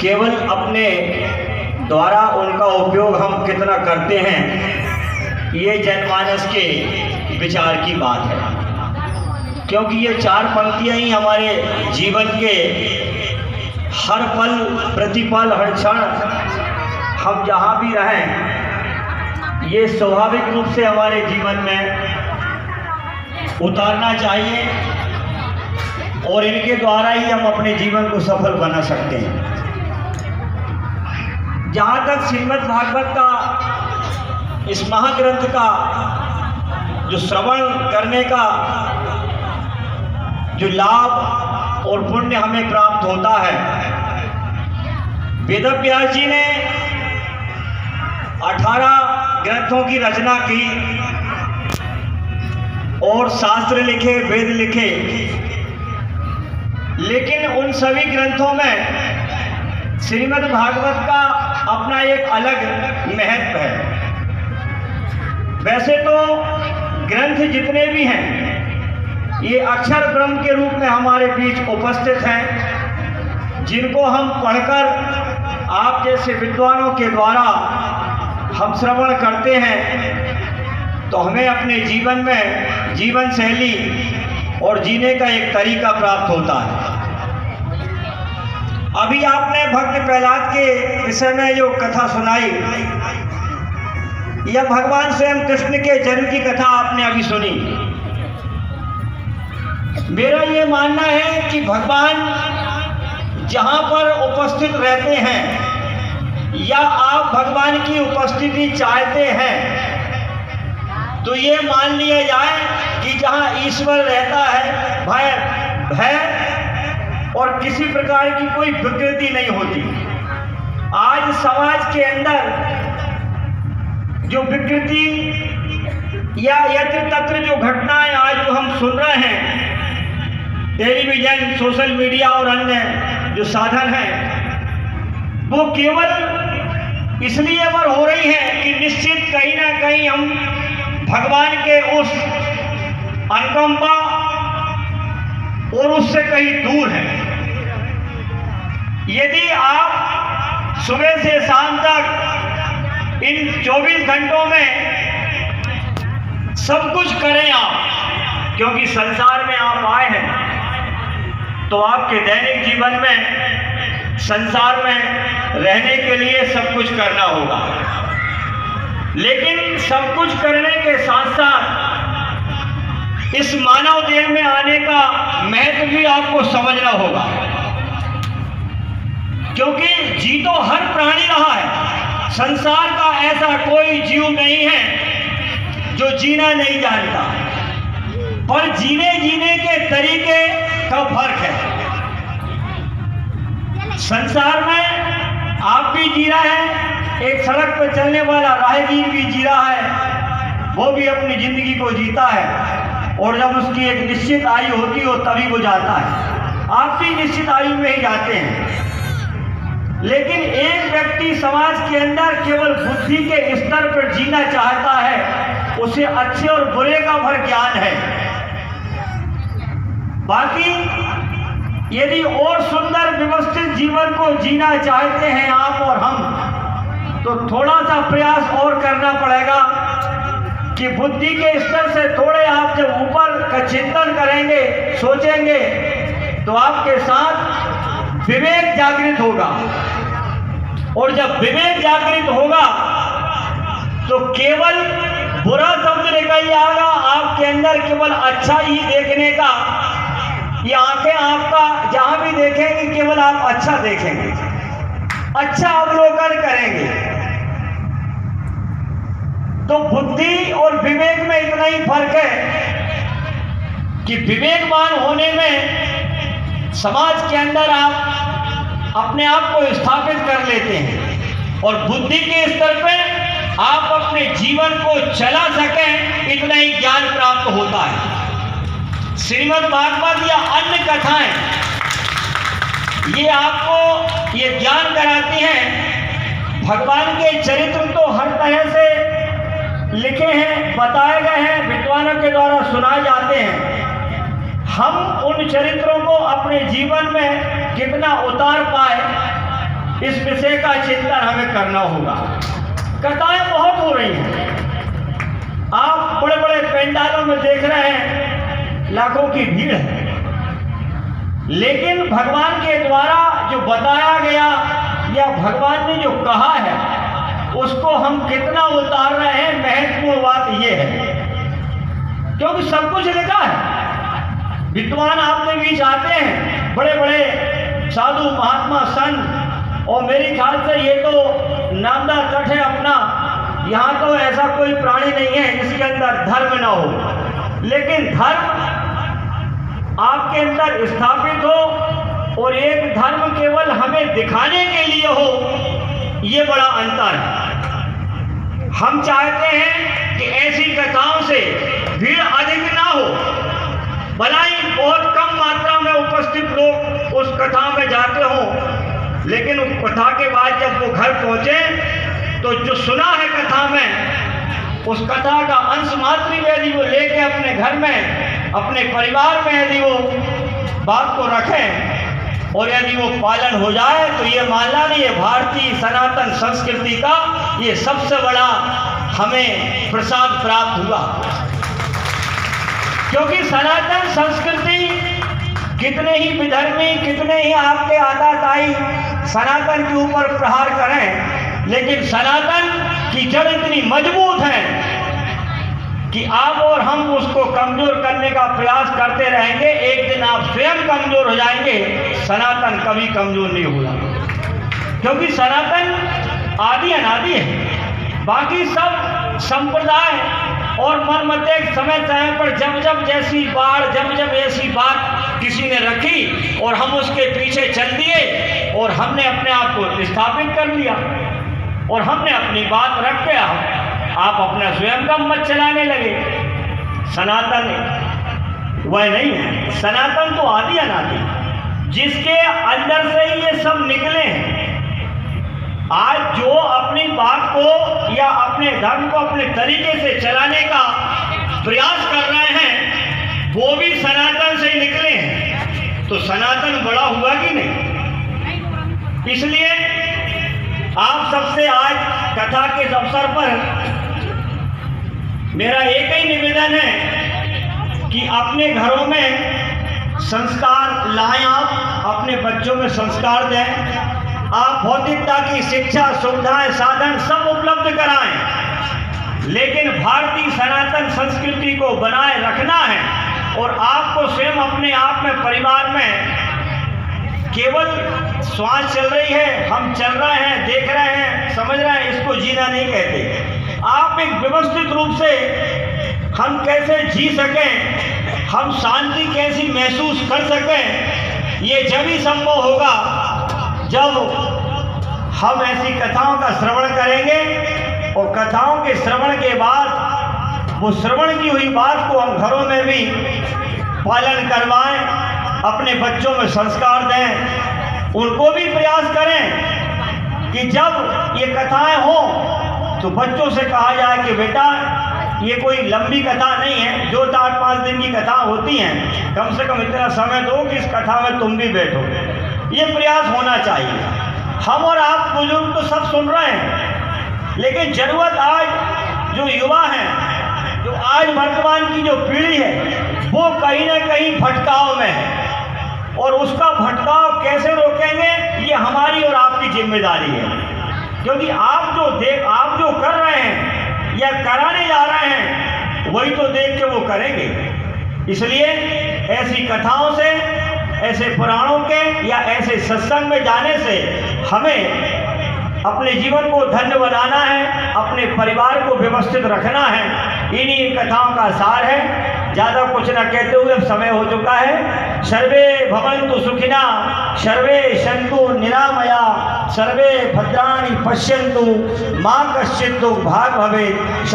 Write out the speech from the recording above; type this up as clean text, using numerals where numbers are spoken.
केवल अपने द्वारा उनका उपयोग हम कितना करते हैं, ये जनमानस के विचार की बात है। क्योंकि ये चार पंक्तियां ही हमारे जीवन के हर पल प्रतिपल हर क्षण हम जहाँ भी रहें, ये स्वाभाविक रूप से हमारे जीवन में उतारना चाहिए और इनके द्वारा ही हम अपने जीवन को सफल बना सकते हैं। जहाँ तक श्रीमद् भागवत का इस महाग्रंथ का जो श्रवण करने का जो लाभ और पुण्य हमें प्राप्त होता है, वेदव्यास जी ने 18 ग्रंथों की रचना की और शास्त्र लिखे, वेद लिखे, लेकिन उन सभी ग्रंथों में श्रीमद् भागवत का अपना एक अलग महत्व है। वैसे तो ग्रंथ जितने भी हैं ये अक्षर ब्रह्म के रूप में हमारे बीच उपस्थित हैं, जिनको हम पढ़कर आप जैसे विद्वानों के द्वारा हम श्रवण करते हैं तो हमें अपने जीवन में जीवन शैली और जीने का एक तरीका प्राप्त होता है। अभी आपने भक्त प्रहलाद के विषय में जो कथा सुनाई, यह भगवान स्वयं कृष्ण के जन्म की कथा आपने अभी सुनी। मेरा ये मानना है कि भगवान जहाँ पर उपस्थित रहते हैं या आप भगवान की उपस्थिति चाहते हैं, तो ये मान लिया जाए कि जहाँ ईश्वर रहता है भय और किसी प्रकार की कोई विकृति नहीं होती। आज समाज के अंदर जो विकृति या यत्र तत्र जो घटनाएं आज जो हम सुन रहे हैं, टेलीविजन, सोशल मीडिया और अन्य जो साधन हैं, वो केवल इसलिए पर हो रही है कि निश्चित कहीं ना कहीं हम भगवान के उस अनुकंपा और उससे कहीं दूर हैं। यदि आप सुबह से शाम तक इन 24 घंटों में सब कुछ करें आप, क्योंकि संसार में आप आए हैं, तो आपके दैनिक जीवन में संसार में रहने के लिए सब कुछ करना होगा। लेकिन सब कुछ करने के साथ साथ इस मानव देह में आने का महत्व भी आपको समझना होगा, क्योंकि जी तो हर प्राणी रहा है। संसार का ऐसा कोई जीव नहीं है जो जीना नहीं जानता, पर जीने के तरीके का फर्क है। संसार में आप भी जी रहे हैं, एक सड़क पर चलने वाला राहगीर भी जी रहा है, वो भी अपनी जिंदगी को जीता है और जब उसकी एक निश्चित आयु होती हो तभी वो जाता है। आप भी निश्चित आयु में ही जाते हैं। लेकिन एक व्यक्ति समाज के अंदर केवल बुद्धि के स्तर पर जीना चाहता है, उसे अच्छे और बुरे का भर ज्ञान है। बाकी यदि और सुंदर व्यवस्थित जीवन को जीना चाहते हैं आप और हम, तो थोड़ा सा प्रयास और करना पड़ेगा कि बुद्धि के स्तर से थोड़े आप जब ऊपर का चिंतन करेंगे, सोचेंगे, तो आपके साथ विवेक जागृत होगा। और जब विवेक जागृत होगा तो केवल बुरा शब्द निकल जाएगा आपके अंदर, केवल अच्छा ही देखने का। ये आंखें आपका जहां भी देखेंगी केवल आप अच्छा देखेंगे, अच्छा अवलोकन करेंगे। तो बुद्धि और विवेक में इतना ही फर्क है कि विवेकवान होने में समाज के अंदर आप अपने आप को स्थापित कर लेते हैं और बुद्धि के स्तर पर आप अपने जीवन को चला सकें, इतना ही ज्ञान प्राप्त होता है। श्रीमद् भागवत या अन्य कथाएं ये आपको ये ज्ञान कराती हैं। भगवान के चरित्र तो हर तरह से लिखे हैं, बताए गए हैं, विद्वानों के द्वारा सुनाए जाते हैं। हम उन चरित्रों को अपने जीवन में कितना उतार पाए इस विषय का चिंतन हमें करना होगा। कथाएं बहुत हो रही हैं, आप बड़े बड़े पंडालों में देख रहे हैं लाखों की भीड़ है, लेकिन भगवान के द्वारा जो बताया गया या भगवान ने जो कहा है उसको हम कितना उतार रहे हैं, महत्वपूर्ण बात यह है। क्योंकि सब कुछ लिखा है, विद्वान आपके बीच आते हैं, बड़े बड़े साधु महात्मा संत, और मेरे ख्याल से ये तो नामदा तट है अपना, यहाँ तो ऐसा कोई प्राणी नहीं है जिसके अंदर धर्म ना हो, लेकिन धर्म आपके अंदर स्थापित हो और एक धर्म केवल हमें दिखाने के लिए हो, ये बड़ा अंतर है। हम चाहते हैं कि ऐसी कथाओं से भीड़ अधिक ना हो, भलाई बहुत कम मात्रा में उपस्थित लोग उस कथा में जाते हों, लेकिन उस कथा के बाद जब वो घर पहुंचे तो जो सुना है कथा में, उस कथा का अंश मात्र भी यदि वो लेके अपने घर में, अपने परिवार में यदि वो बात को रखें और यदि वो पालन हो जाए तो ये मानना नहीं, ये भारतीय सनातन संस्कृति का ये सबसे बड़ा हमें प्रसाद प्राप्त हुआ। क्योंकि सनातन संस्कृति कितने ही विधर्मी, कितने ही आपके आताताई सनातन के ऊपर प्रहार करें, लेकिन सनातन की जड़ इतनी मजबूत है कि आप और हम उसको कमजोर करने का प्रयास करते रहेंगे, एक दिन आप स्वयं कमजोर हो जाएंगे, सनातन कभी कमजोर नहीं होगा। क्योंकि सनातन आदि अनादि है, बाकी सब संप्रदाय और मन मत समय समय पर जब जब जैसी बाढ़, जब जब ऐसी बात किसी ने रखी और हम उसके पीछे चल दिए और हमने अपने आप को स्थापित कर लिया और हमने अपनी बात रख के आप अपना स्वयं का मत चलाने लगे। सनातन वह नहीं है, सनातन तो आदि अनादि, जिसके अंदर से ही ये सब निकले हैं। आज जो अपनी बात को या अपने धर्म को अपने तरीके से चलाने का प्रयास कर रहे हैं, वो भी सनातन से ही निकले हैं, तो सनातन बड़ा हुआ कि नहीं। इसलिए आप सबसे आज कथा के अवसर पर मेरा एक ही निवेदन है कि अपने घरों में संस्कार लाएं, आप अपने बच्चों में संस्कार दें, आप भौतिकता की शिक्षा, सुविधाएं, साधन सब उपलब्ध कराएं, लेकिन भारतीय सनातन संस्कृति को बनाए रखना है। और आपको स्वयं अपने आप में, परिवार में केवल श्वास चल रही है, हम चल रहे हैं, देख रहे हैं, समझ रहे हैं, इसको जीना नहीं कहते। आप एक व्यवस्थित रूप से हम कैसे जी सकें, हम शांति कैसी महसूस कर सकें, ये जब ही संभव होगा जब हम ऐसी कथाओं का श्रवण करेंगे और कथाओं के श्रवण के बाद वो श्रवण की हुई बात को हम घरों में भी पालन करवाएं, अपने बच्चों में संस्कार दें, उनको भी प्रयास करें कि जब ये कथाएं हों तो बच्चों से कहा जाए कि बेटा ये कोई लंबी कथा नहीं है, जो 4-5 दिन की कथा होती हैं, कम से कम इतना समय दो कि इस कथा में तुम भी बैठो। ये प्रयास होना चाहिए। हम और आप बुजुर्ग तो सब सुन रहे हैं, लेकिन जरूरत आज जो युवा हैं, जो आज वर्तमान की जो पीढ़ी है, वो कहीं ना कहीं भटकाव में है, और उसका भटकाव कैसे रोकेंगे ये हमारी और आपकी जिम्मेदारी है। क्योंकि आप जो कर रहे हैं या कराने जा रहे हैं, वही तो देख के वो करेंगे। इसलिए ऐसी कथाओं से, ऐसे पुराणों के या ऐसे सत्संग में जाने से हमें अपने जीवन को धन्य बनाना है, अपने परिवार को व्यवस्थित रखना है। इन्हीं कथाओं का सार है। ज़्यादा कुछ न कहते हुए अब समय हो चुका है। सर्वे भवन्तु सुखिना, सर्वे सन्तु निरामया, सर्वे भद्राणि पश्यन्तु, मा कश्चित् दुर्भाग् भवेत्।